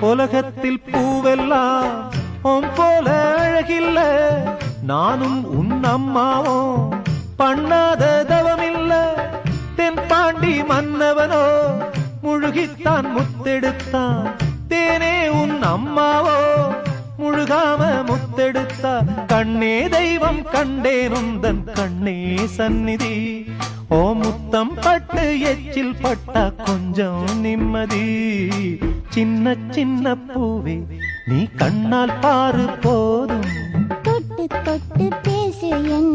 உலகத்தில் பூவெல்லாம் உன் போல அழகில்ல நானும் உன் அம்மாவும் பண்ணாத தவமில்ல தென்பாண்டி மன்னவனோ முழுகித்தான் முத்தெடுத்தான் தேனே உன் அம்மாவோ முழுகாம முத்தெடுத்தா கண்ணே தெய்வம் கண்டேன் உந்தன் கண்ணே சந்நிதி ஓ முத்தம் பட்டு எச்சில் பட்டா கொஞ்சம் நிம்மதி சின்ன சின்ன பூவே நீ கண்ணால் பாரு போதும் தொட்டு தொட்டு பேசு என்